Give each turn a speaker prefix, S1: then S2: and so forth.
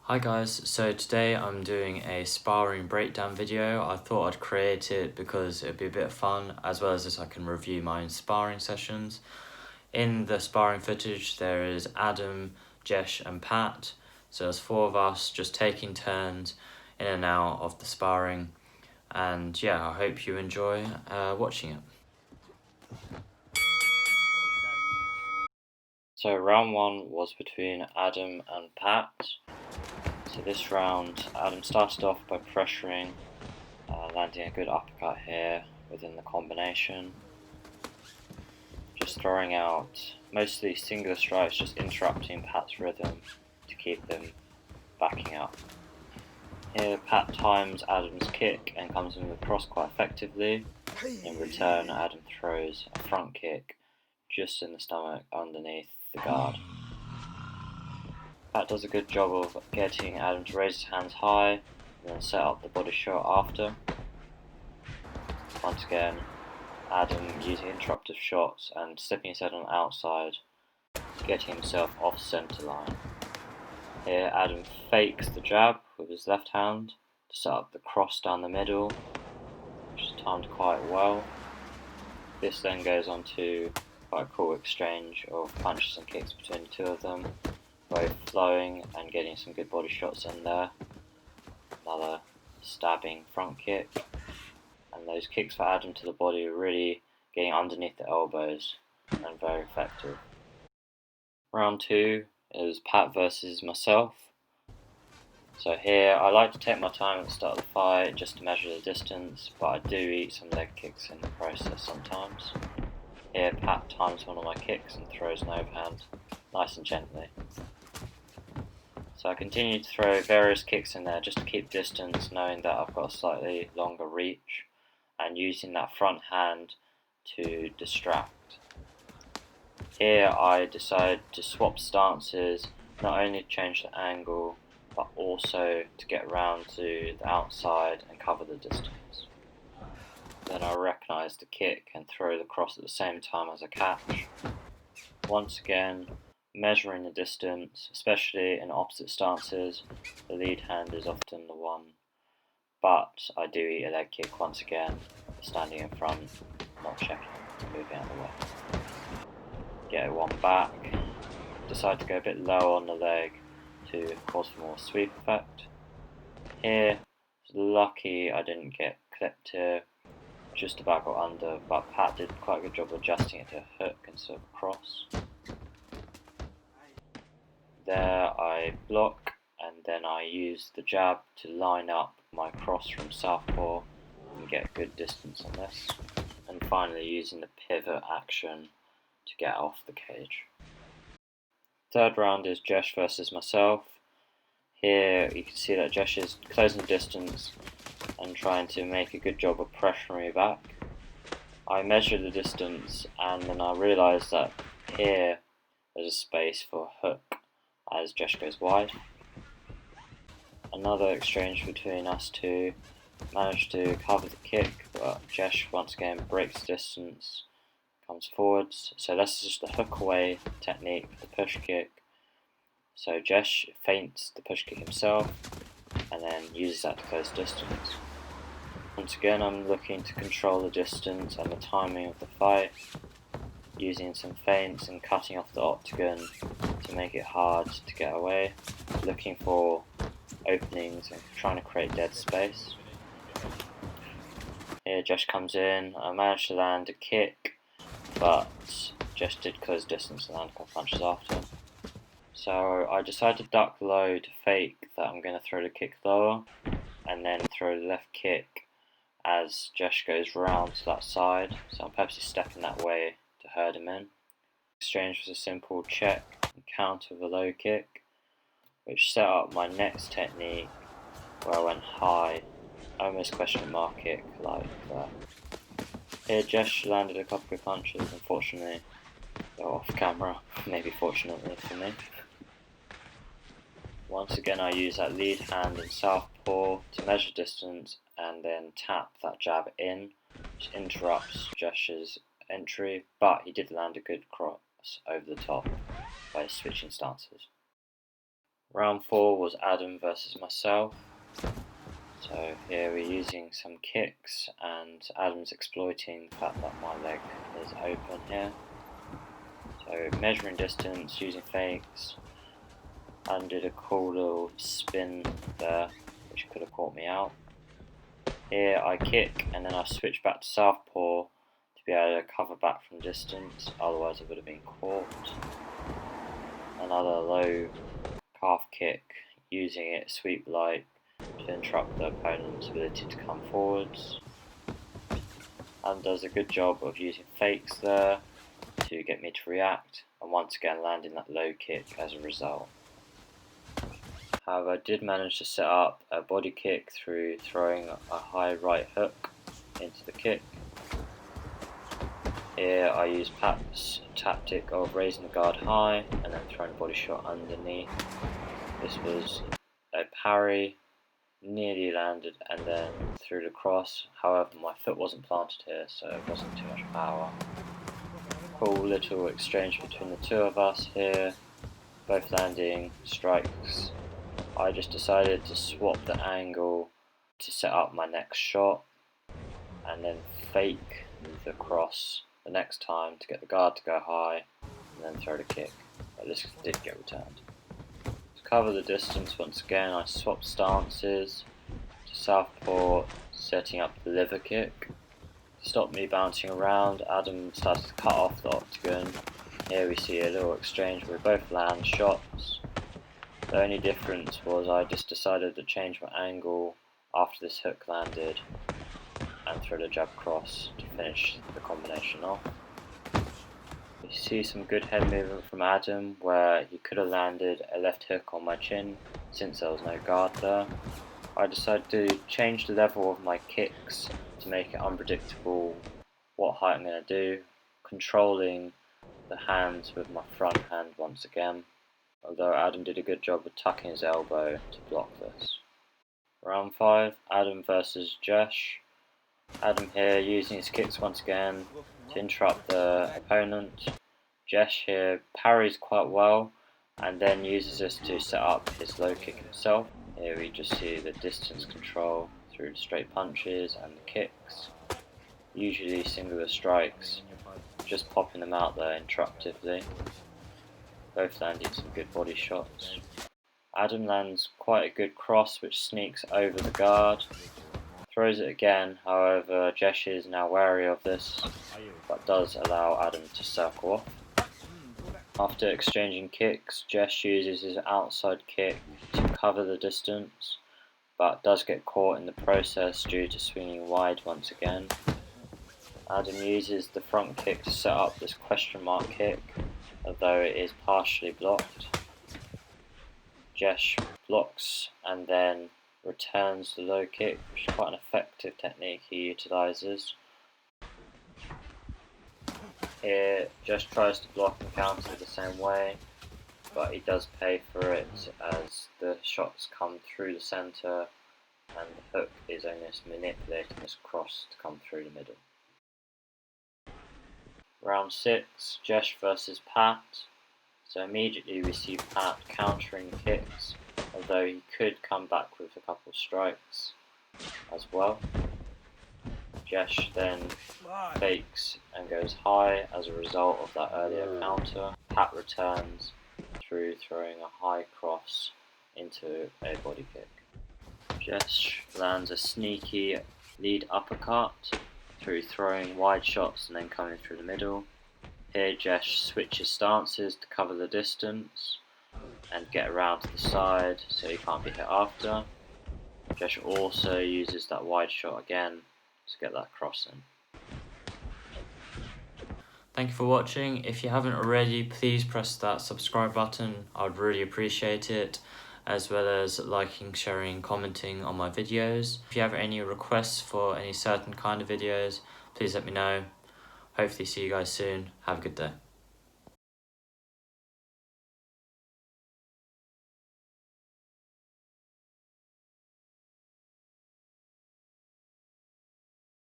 S1: Hi guys, so today I'm doing a sparring breakdown video. I thought I'd create it because it'd be a bit of fun, as well as I can review my own sparring sessions. In the sparring footage there is Adam, Jesh and Pat, so there's four of us just taking turns in and out of the sparring, and yeah, I hope you enjoy watching it. So round one was between Adam and Pat. So this round, Adam started off by pressuring, landing a good uppercut here within the combination. Just throwing out mostly singular strikes, just interrupting Pat's rhythm to keep them backing up. Here Pat times Adam's kick and comes in with a cross quite effectively. In return, Adam throws a front kick just in the stomach underneath the guard. Pat does a good job of getting Adam to raise his hands high and then set up the body shot after. Once again, Adam using interruptive shots and slipping his head on the outside, getting himself off centre line. Here Adam fakes the jab with his left hand to set up the cross down the middle, which is timed quite well. This then goes on to quite a cool exchange of punches and kicks between the two of them, both flowing and getting some good body shots in there. Another stabbing front kick, and those kicks for Adam to the body are really getting underneath the elbows and very effective. Round two is Pat versus myself. So here I like to take my time at the start of the fight just to measure the distance, but I do eat some leg kicks in the process sometimes. Here Pat times one of my kicks and throws an overhand nice and gently. So I continue to throw various kicks in there just to keep distance, knowing that I've got a slightly longer reach, and using that front hand to distract. Here I decide to swap stances, not only to change the angle, but also to get around to the outside and cover the distance. Then I recognise the kick and throw the cross at the same time as I catch. Once again, measuring the distance, especially in opposite stances, the lead hand is often the one, but I do eat a leg kick once again, standing in front, not checking, moving out of the way. Get one back, decide to go a bit low on the leg to cause for more sweep effect. Here, lucky I didn't get clipped here, just about got under, but Pat did quite a good job adjusting it to a hook instead of a cross. There I block, and then I use the jab to line up my cross from southpaw and get good distance on this. And finally using the pivot action to get off the cage. Third round is Jesh versus myself. Here you can see that Jesh is closing the distance and trying to make a good job of pressuring me back. I measure the distance and then I realise that here there's a space for a hook as Jesh goes wide. Another exchange between us two, managed to cover the kick, but Jesh once again breaks distance, comes forwards. So this is just a hook away technique for the push kick. So Jesh feints the push kick himself and then uses that to close distance. Once again I'm looking to control the distance and the timing of the fight, using some feints and cutting off the octagon to make it hard to get away, looking for openings and trying to create dead space. Here Jesh comes in, I managed to land a kick, but Jesh did close distance and land a couple punches after. So I decided to duck low to fake that I'm going to throw the kick lower, and then throw the left kick as Jesh goes round to that side, so I'm purposely stepping that way to herd him in. Exchange was a simple check and counter with a low kick, which set up my next technique where I went high, almost question mark kick like that. Here Jesh landed a couple of punches, unfortunately they were off camera, maybe fortunately for me. Once again I use that lead hand in southpaw to measure distance and then tap that jab in, which interrupts Jesh's entry, but he did land a good cross over the top by switching stances. Round 4 was Adam versus myself. So here we're using some kicks and Adam's exploiting the fact that my leg is open here. So measuring distance, using fakes. Adam did a cool little spin there, which could have caught me out. Here I kick and then I switch back to southpaw to be able to cover back from distance, otherwise I would have been caught. Another low calf kick, using it sweep like to interrupt the opponent's ability to come forwards. And does a good job of using fakes there to get me to react, and once again landing that low kick as a result. However, I did manage to set up a body kick through throwing a high right hook into the kick. Here I used Pat's tactic of raising the guard high and then throwing a body shot underneath. This was a parry, nearly landed and then threw the cross. However, my foot wasn't planted here, so it wasn't too much power. Cool little exchange between the two of us here, both landing strikes. I just decided to swap the angle to set up my next shot and then fake the cross the next time to get the guard to go high and then throw the kick, but this did get returned. To cover the distance once again, I swapped stances to southpaw, setting up the liver kick. To stop me bouncing around, Adam started to cut off the octagon. Here we see a little exchange where we both land shots. The only difference was I just decided to change my angle after this hook landed and throw the jab cross to finish the combination off. You see some good head movement from Adam where he could have landed a left hook on my chin since there was no guard there. I decided to change the level of my kicks to make it unpredictable what height I'm going to do, controlling the hands with my front hand once again, although Adam did a good job of tucking his elbow to block this. Round 5, Adam versus Jesh. Adam here using his kicks once again to interrupt the opponent. Jesh here parries quite well and then uses this to set up his low kick himself. Here we just see the distance control through the straight punches and the kicks. Usually singular strikes, just popping them out there interruptively. Both landing some good body shots. Adam lands quite a good cross which sneaks over the guard. Throws it again, however Jesh is now wary of this, but does allow Adam to circle off. After exchanging kicks, Jesh uses his outside kick to cover the distance, but does get caught in the process due to swinging wide once again. Adam uses the front kick to set up this question mark kick, although it is partially blocked. Jesh blocks and then returns the low kick, which is quite an effective technique he utilises. Here, Jesh tries to block and counter the same way, but he does pay for it as the shots come through the centre and the hook is only manipulating this cross to come through the middle. Round 6, Jesh versus Pat. So immediately we see Pat countering the kicks, although he could come back with a couple strikes as well. Jesh then fakes and goes high as a result of that earlier counter. Pat returns through throwing a high cross into a body kick. Jesh lands a sneaky lead uppercut through throwing wide shots and then coming through the middle. Here Jesh switches stances to cover the distance and get around to the side so he can't be hit after. Jesh also uses that wide shot again to get that cross in.
S2: Thank you for watching. If you haven't already, please press that subscribe button. I would really appreciate it, as well as liking, sharing, commenting on my videos. If you have any requests for any certain kind of videos, please let me know. Hopefully see you guys soon. Have a good day.